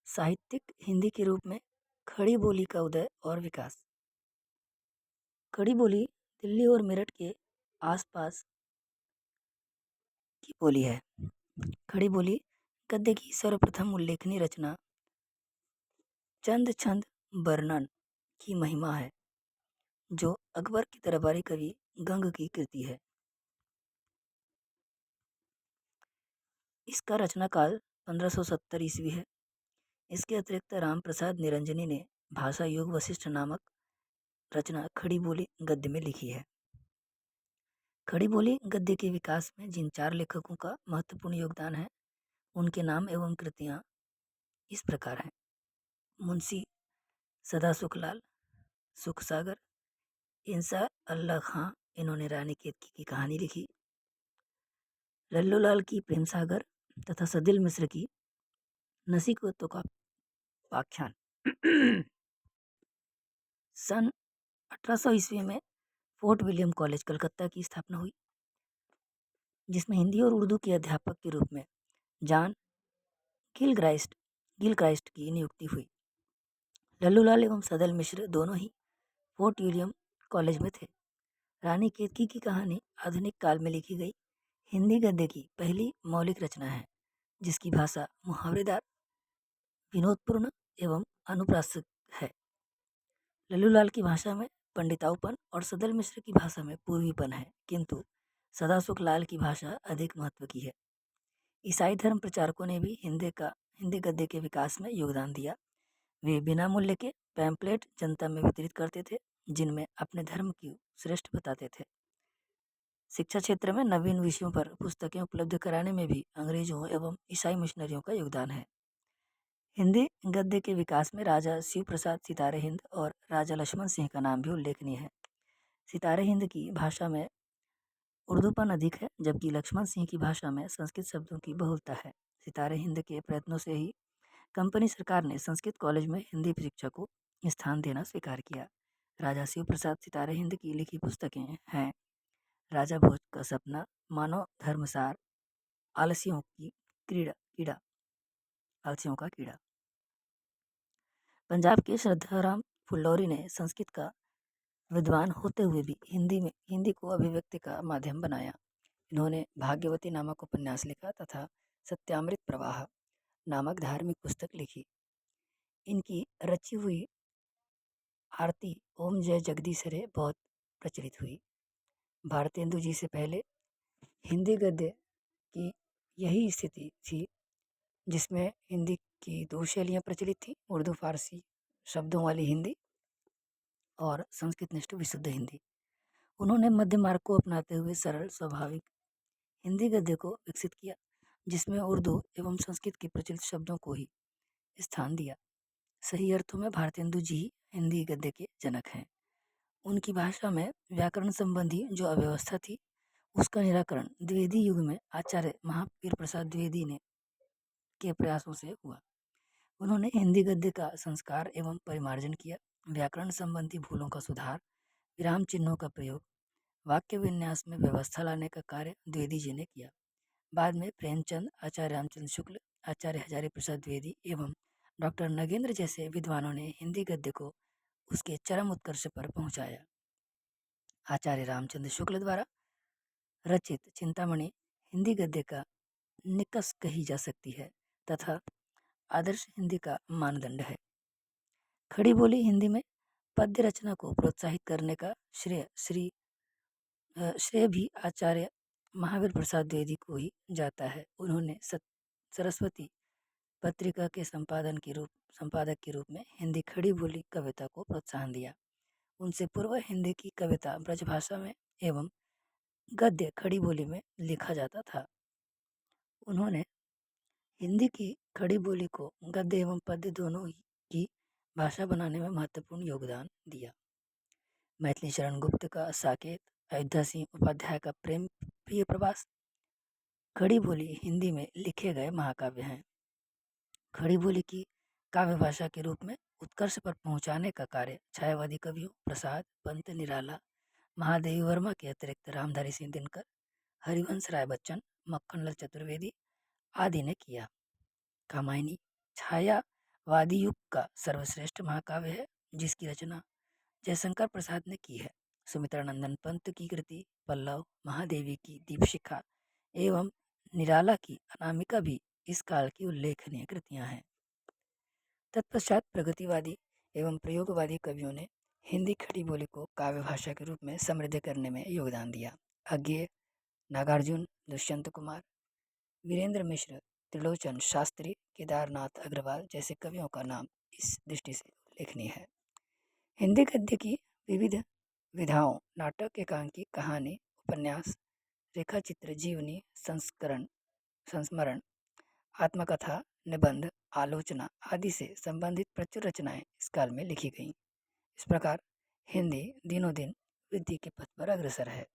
साहित्यिक हिंदी के रूप में खड़ी बोली का उदय और विकास। खड़ी बोली दिल्ली और मेरठ के आसपास की बोली है। खड़ी बोली गद्य की सर्वप्रथम उल्लेखनीय रचना चंद छंद वर्णन की महिमा है, जो अकबर के दरबारी कवि गंग की कृति है। इसका रचना काल 1570 ईस्वी है। इसके अतिरिक्त राम प्रसाद निरंजनी ने भाषा योग वशिष्ठ नामक रचना खड़ी बोली गद्य में लिखी है। खड़ी बोली गद्य के विकास में जिन 4 लेखकों का महत्वपूर्ण योगदान है, उनके नाम एवं कृतियाँ इस प्रकार हैं। मुंशी सदा सुखलाल सुखसागर, इंसा अल्लाह खां, इन्होंने रानी केतकी की कहानी लिखी। लल्लू लाल की प्रेम सागर तथा सदिल मिश्र की नसीहतों का पाख्यान। सन 1800 ईस्वी में फोर्ट विलियम कॉलेज कलकत्ता की स्थापना हुई, जिसमें हिंदी और उर्दू के अध्यापक के रूप में जॉन गिलक्राइस्ट की नियुक्ति हुई। लल्लूलाल एवं सदल मिश्र दोनों ही फोर्ट विलियम कॉलेज में थे। रानी केतकी की कहानी आधुनिक काल में लिखी गई हिंदी गद्य की पहली मौलिक रचना है, जिसकी भाषा मुहावरेदार, विनोदपूर्ण एवं अनुप्रासित है। लल्लूलाल की भाषा में पंडिताऊपन और सदल मिश्र की भाषा में पूर्वीपन है, किंतु सदासुख लाल की भाषा अधिक महत्व की है। ईसाई धर्म प्रचारकों ने भी हिंदी गद्य के विकास में योगदान दिया। वे बिना मूल्य के पैम्पलेट जनता में वितरित करते थे, जिनमें अपने धर्म की श्रेष्ठ बताते थे। शिक्षा क्षेत्र में नवीन विषयों पर पुस्तकें उपलब्ध कराने में भी अंग्रेजों एवं ईसाई मिशनरियों का योगदान है। हिंदी गद्य के विकास में राजा शिव प्रसाद सितारे हिंद और राजा लक्ष्मण सिंह का नाम भी उल्लेखनीय है। सितारे हिंद की भाषा में उर्दूपन अधिक है, जबकि लक्ष्मण सिंह की भाषा में संस्कृत शब्दों की बहुलता है। सितारे हिंद के प्रयत्नों से ही कंपनी सरकार ने संस्कृत कॉलेज में हिंदी शिक्षा को स्थान देना स्वीकार किया। राजा शिव प्रसाद सितारे हिंद की लिखी पुस्तकें हैं राजा भोज का सपना, मानव धर्मसार, आलसियों का कीड़ा। पंजाब के श्रद्धाराम फुल्लौरी ने संस्कृत का विद्वान होते हुए भी हिंदी को अभिव्यक्ति का माध्यम बनाया। इन्होंने भाग्यवती नामक उपन्यास लिखा तथा सत्यामृत प्रवाह नामक धार्मिक पुस्तक लिखी। इनकी रची हुई आरती ओम जय जगदीश हरे बहुत प्रचलित हुई। भारतेंदु जी से पहले हिंदी गद्य की यही स्थिति थी, जिसमें हिंदी की 2 शैलियाँ प्रचलित थी, उर्दू फारसी शब्दों वाली हिंदी और संस्कृत निष्ठ विशुद्ध हिंदी। उन्होंने मध्य मार्ग को अपनाते हुए सरल स्वाभाविक हिंदी गद्य को विकसित किया, जिसमें उर्दू एवं संस्कृत के प्रचलित शब्दों को ही स्थान दिया। सही अर्थों में भारतेंदु जी हिंदी गद्य के जनक हैं। उनकी भाषा में व्याकरण संबंधी जो अव्यवस्था थी, उसका निराकरण द्विवेदी युग में आचार्य महावीर प्रसाद द्विवेदी ने के प्रयासों से हुआ। उन्होंने हिंदी गद्य का संस्कार एवं परिमार्जन किया। व्याकरण संबंधी भूलों का सुधार, विराम चिन्हों का प्रयोग, वाक्य विन्यास में व्यवस्था लाने का कार्य द्विवेदी जी ने किया। बाद में प्रेमचंद, आचार्य रामचंद्र शुक्ल, आचार्य हजारी प्रसाद द्विवेदी एवं डॉक्टर नगेंद्र जैसे विद्वानों ने हिंदी गद्य को उसके चरम उत्कर्ष पर पहुंचाया। आचार्य रामचंद्र शुक्ल द्वारा रचित चिंतामणि हिंदी गद्य का निकष कही जा सकती है तथा आदर्श हिंदी का मानदंड है। खड़ी बोली हिंदी में पद्य रचना को प्रोत्साहित करने का श्रेय भी आचार्य महावीर प्रसाद द्विवेदी को ही जाता है। उन्होंने सरस्वती पत्रिका के संपादक के रूप में हिंदी खड़ी बोली कविता को प्रोत्साहन दिया। उनसे पूर्व हिंदी की कविता ब्रजभाषा में एवं गद्य खड़ी बोली में लिखा जाता था। उन्होंने हिंदी की खड़ी बोली को गद्य एवं पद्य दोनों की भाषा बनाने में महत्वपूर्ण योगदान दिया। मैथिली शरण गुप्त का साकेत, अयोध्या सिंह उपाध्याय का प्रेम प्रिय प्रवास खड़ी बोली हिंदी में लिखे गए महाकाव्य हैं। खड़ी बोली की काव्य भाषा के रूप में उत्कर्ष पर पहुंचाने का कार्य छायावादी कवियों प्रसाद, पंत निराला, महादेवी वर्मा के अतिरिक्त रामधारी सिंह दिनकर, हरिवंश राय बच्चन, मक्खन लाल चतुर्वेदी आदि ने किया। कामायनी छाया वादी युग का सर्वश्रेष्ठ महाकाव्य है, जिसकी रचना जयशंकर प्रसाद ने की है। सुमित्रानंदन पंत की कृति पल्लव, महादेवी की दीपशिखा एवं निराला की अनामिका भी इस काल की उल्लेखनीय कृतियां हैं। तत्पश्चात प्रगतिवादी एवं प्रयोगवादी कवियों ने हिंदी खड़ी बोली को काव्य भाषा के रूप में समृद्ध करने में योगदान दिया। अज्ञेय, नागार्जुन, दुष्यंत कुमार, वीरेंद्र मिश्र, त्रिलोचन शास्त्री, केदारनाथ अग्रवाल जैसे कवियों का नाम इस दृष्टि से उल्लेखनीय है। हिंदी गद्य की विविध विधाओं नाटक, एकांकी, कहानी, उपन्यास, रेखाचित्र, जीवनी, संस्मरण, आत्मकथा, निबंध, आलोचना आदि से संबंधित प्रचुर रचनाएं इस काल में लिखी गईं। इस प्रकार हिंदी दिनों दिन वृद्धि के पथ पर अग्रसर है।